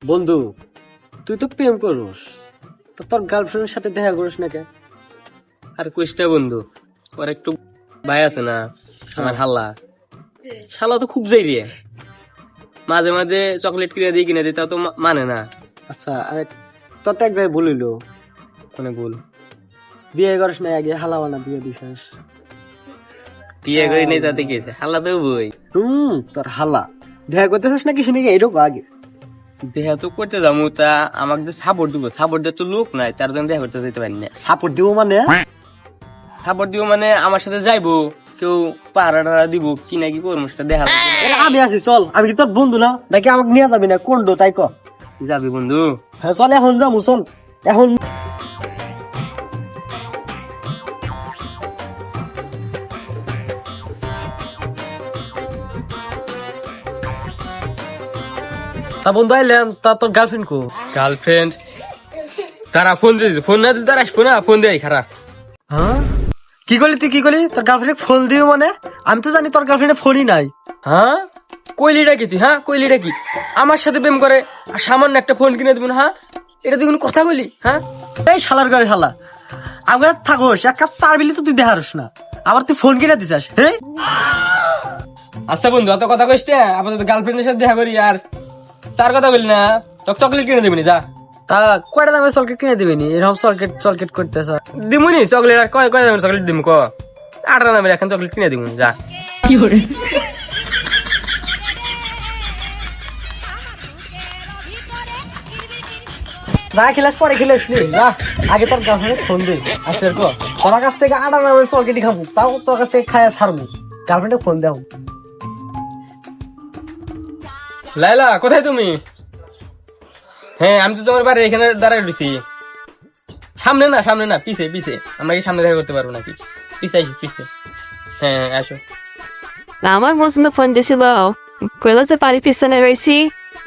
বন্ধু, তুই তো প্রেম করিস, তো তোর গার্লফ্রেন্ডের সাথে দেখা করিস না কেন? আর কুষ্টা বন্ধু, ওর একটু ভাই আছে না আমার হাল্লা, শালা তো খুব যাই রে, মাঝে মাঝে চকলেট কিনে দিই কিনে দিই, তাও তো মানে না। আচ্ছা, আরে তোর তো এক জায়গায় বলিল মানে বল, বিয়ে করিস না, আগে হালাওয়ানা বিয়ে দিছিস। বিয়ে করি নেই তাতে কি আছে, হাল্লা তো বই। তোর হালা দেখা করতেছিস না কিছু নাকি এরকম আগে দেখা তো করতে যাবো, তা আমাকে যে সাপোর্ট দিব, সাপোর্ট দেওয়ার তো লোক নাই, তার জন্য দেখা করতে যেতে পারি না। সাপোর্ট দিব মানে? সাপোর্ট দিব মানে আমার সাথে যাইবো, কেউ পাহারা টাড়া দিব কি নাকি করবো সেটা দেখা যাবে। আমি আছি, চল। আমি কি তোর বন্ধু না নাকি আমাকে নিয়ে যাবি না? কোন তাই ক। যাবি বন্ধু? হ্যাঁ চল, এখন যাবো, চল এখন। তা বন্ধু আইলেন, তা তোর গার্লফ্রেন্ড কো? গার্লফ্রেন্ড তারা ফোন দিয়ে, ফোন না দিলে তারা আসবো না, ফোন দেয় খারাপ। হ্যাঁ, কি করলি তুই? কি করলি? তোর গার্লফ্রেন্ড ফোন দিও মানে? আমি তো জানি তোর গার্লফ্রেন্ডে ফোনই নাই। হ্যাঁ, কইলিটা কি তুই? হ্যাঁ, কইলিটা কি? আমার সাথে প্রেম করে আর সামান্য একটা ফোন কিনে দিবেন? হ্যাঁ, এটা তুই কোনো কথা বলি? হ্যাঁ, এই শালার ঘরে শালা, আমরা থাকোস এক কাপ চার বিলি তো তুই দেখারস না, আবার তুই ফোন কিনে দিছাস? হ্যাঁ আচ্ছা বন্ধু, অত কথা কইস না, আপাতত গার্লফ্রেন্ডের সাথে দেখা করি আর চার কথা বলি না, তোকে চকলেট কিনে দিবনি, যা। তা কয়টা দামে চকলেট কিনে দিবিনি? এরকম চকলেট চকলেট করতেছ? দিমুনি চকলেট, আর কয় কয় দামের চকলেট দিম ক? 8 দামের এখন চকলেট কিনে দিবনি, যা। কি করে? যা খেলাস পরে খেলাস নি, যা আগে তোর গার্লফ্রেন্ডে ফোন দে। আসলে কো তোর কাছ থেকে 8 দামের চকলেটই খাবো, তাও তোর কাছ থেকে খায়া ছাড়বো। গার্লফ্রেন্ডে ফোন দাও। লাইলা, কোথায় তুমি? হ্যাঁ, আমি তো তোমার বাড়ি এখানে দাঁড়ায় রয়েছি। সামনে না, সামনে না, পিছে পিছে। আমরা কি সামনে দেখা করতে পারবো নাকি? পিছে আসো, পিছে। হ্যাঁ, আসো। আমার পছন্দ ফোন দিছিল, কইলো যে বাড়ি পিছনে রয়েছি,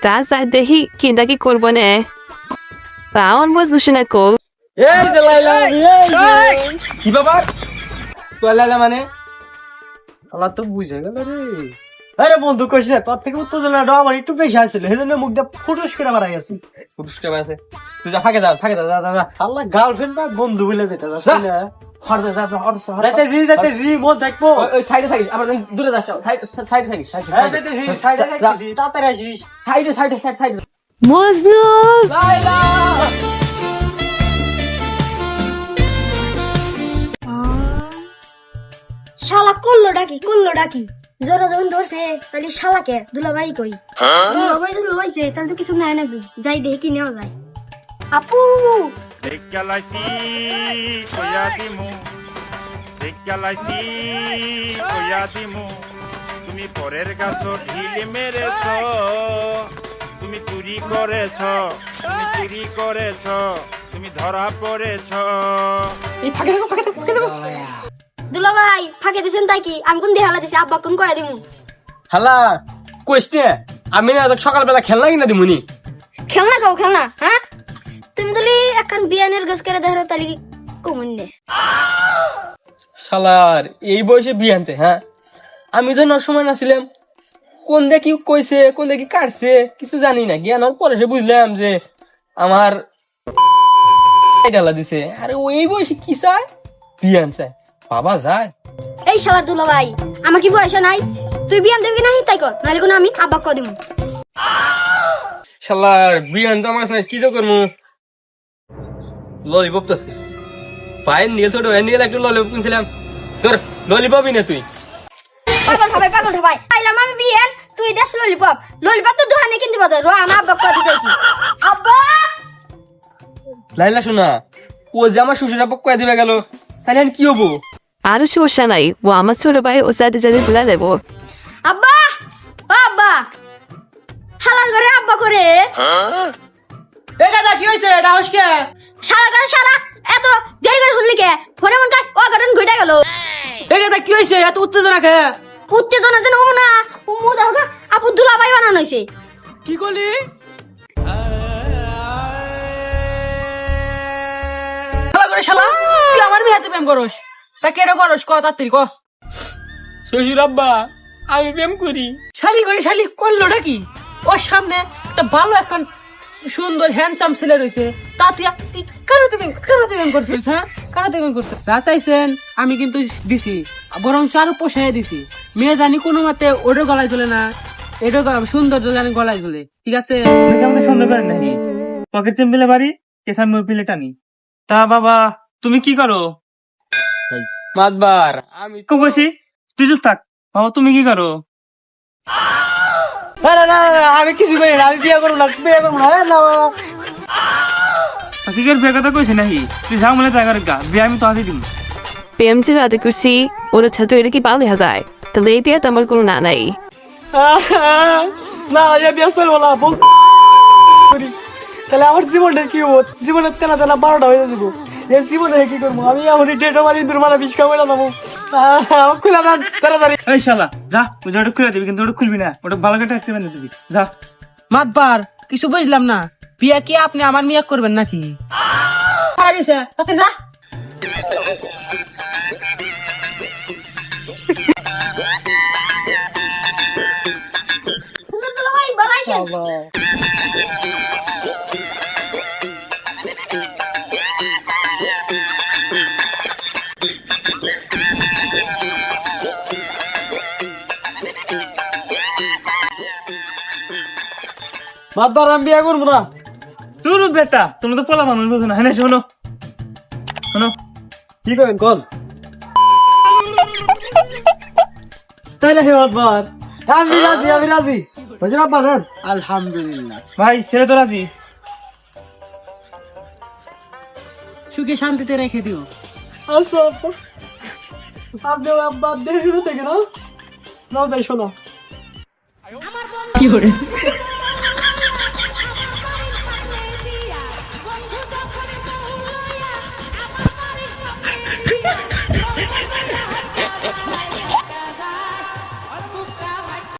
তা যাই দেখি কিনটা কি করবো নে, তা আমার বুঝছি না কো। এই যে লাইলা, এই যে কি ব্যাপার? তো লাইলা মানে? আল্লাহ তো বুঝে গেল রে। আরে বন্ধু কইস না, তোর থেকে উত্তেজনাটা আমার একটু বেশি আসছিল, সেজন্য মুখ দিয়ে ফুটুস করে মারা গেছি। পুরুষটা আছে। তুই যা, ফাঁকে যা, ফাঁকে যা, যা, যা, যা। আল্লাহ, গার্লফ্রেন্ড না বন্ধু বলে যেতে যাস যা। না? হর যা, যা, যা, হর, হর, হর। যাইতেছি মন দেখবো। ওই সাইডে থাকিস, আবার দূরে যাস, সাইডে থাকিস, হ্যাঁ যাইতেছি, সাইডে যাইতেছি, তাড়াতাড়ি আসিস। সাইডে, সাইডে, সাইডে। মজনু লাইলা! শালা করলো ডাকি জোরা যখন ধরছে তাহলে শালাকে দুলাভাই কই দুলাভাই তো লইছে তাহলে তো কিছু নাই না, যাই দেখি কি নেওয়া যায়। আপু দেখালাইছি কইয়া দিমু, দেখালাইছি কইয়া দিমু, তুমি পরের গাছ ঢিলে মেরেছ, তুমি চুরি করেছ, তুমি চুরি করেছ, তুমি ধরা পড়েছ। দুলাভাই ফাঁকে দিছেন তাই কি? আমি কোন দেহালা দিছি, আব্বা কোন কয়া দিমু? হালা, কইস না, আমি না সকালবেলা খেলনা কিনা দিমুনি। খেলনা গাও খেলনা, হ্যাঁ? তুমি তাহলে এখন বিয়ানের গাছ করে দেখো তাহলে কমন নে। শালার এই বয়সে বিয়ে আনছে? হ্যাঁ, আমি তো নর সময় নাছিলাম, কোন দেখি কইছে কোন দেখি কাটছে কিছু জানি না, জ্ঞান হওয়ার পরে সে বুঝলাম যে আমার ডালা দিছে। আরে ওই বয়সে কি চায়, বিয়ে আনছে, বাবা যায়। এই শালার দুলাভাই, আমার কি বয়স নাই? তুই বিয়ান দেবি না তাই কর, নাহলে কোনো আমি আব্বা কয়া দিমু। শালার বিয়ে আনতে আমার কাছে কি যে করবো, ললিপপ তো পায়ের নিয়ে ছোট নিয়ে একটু ললিপপ কিনছিলাম, তোর ললিপপই না তুই। পাগল ঠাবাই আইলাম আমি বিয়ান, তুই দেশ ললিপপ তো দোকানে কিনতে বাজার রো, আমার আব্বা কয়া দিতেছি। আব্বা লাইলা শোনা, ও যে আমার শ্বশুরা কয়ে দিবে গেল, তাহলে আমি কি হবো? আরো সমস্যা নাই, ও আমার ছোট ভাই ও সাথে যদি ভুলা দেবো। আব্বা আব্বা হালার ঘরে আব্বা করে এ গাদা কি হইছে? এটা হইছে কে? সারা এত দেরি করে শুনলি কে? ফোনে মন কাজ অঘটন ঘটে গেল। এ গাদা কি হইছে? এত উত্তেজনা কে? উত্তেজনা যেন ও না, ও দেখো গা, আপু দুলাভাই বানানো হইছে। কি করলি? শালা করে শালা, তুই আমার বিয়াতে প্রেম করস? তা কেডা করস? ক তাড়াতাড়ি ক। শ্বশুর আব্বা, আমি প্রেম করি। শালি করে শালি করলোটা কি? ওর সামনে একটা ভালো এখন সুন্দর হ্যান্ডসাম ছেলে রয়েছে, তা তুই কারাতে ব্যাং করছিস? হ্যাঁ, কারাতে ব্যাং করছিস। যা চাইছেন আমি কিন্তু দিছি, বরং আরো পোষায় দিছি। মেয়ে জানি কোনো মতে ওটা গলায় চলে না, এটা সুন্দর জানি গলায় চলে। ঠিক আছে, তুমি কি আমাকে সন্দেহ করেন নাকি? পকেট চেম্পিলে বাড়ি, কেসার পিলে টানি। তা বাবা তুমি কি করো? মাতবার আমি কম বলছি, তুই চুপ থাক। বাবা তুমি কি করো? না না না না, আমি কিছু করি না, আমি বিয়ে করবো না, বিয়ে করবো না। না হাকিকের বিয়ে কথা কইছি নাকি? তুই যা মনে তাই করে গা, বিয়ে আমি তো হাতে দিব। প্রেম যে রাতে করছি ওরা ছাত্র এটা কি পালে হাজার, তাহলে এই বিয়ে তো আমার কোনো না নাই। না, এ বিয়ে চলবো না, বল করি। তাহলে আমার জীবনটা কি হবো? জীবনের তেনা তেনা 12টা হয়ে যাবো। এই জীবনে কি করবো আমি? এমনই ডেটো মারি, ইঁদুর মারা, বিষ খাবো না দেবো। খুলে দেন তাড়াতাড়ি। এই শালা যা, ওই যে ওটা খুলে দিবি, কিন্তু ওটা খুলবি না, ওটা ভালো করে একটা বেঁধে দিবি। যা। মাতবার কিছু বুঝলাম না, বিয়ে কি আপনি আমার মেয়ে করবেন নাকি? যা দুলাভাই বাড়াইছেন। মাতবার আমি বিয়ে করবো না। তোর বেটা, তোমরা তো পোলা মানুষ বোঝো না। হ্যাঁ শোনো শোনো, কি করেন কল? তাই না হে মাতবার, আমি রাজি, আমি রাজি। বুঝলেন আব্বা? আলহামদুলিল্লাহ, ভাই ছেলে তো রাজি। সুখে শান্তিতে রেখে দিও। আচ্ছা আব্বা, আপনি আব্বা দেখে না, নাও যাই শোনো।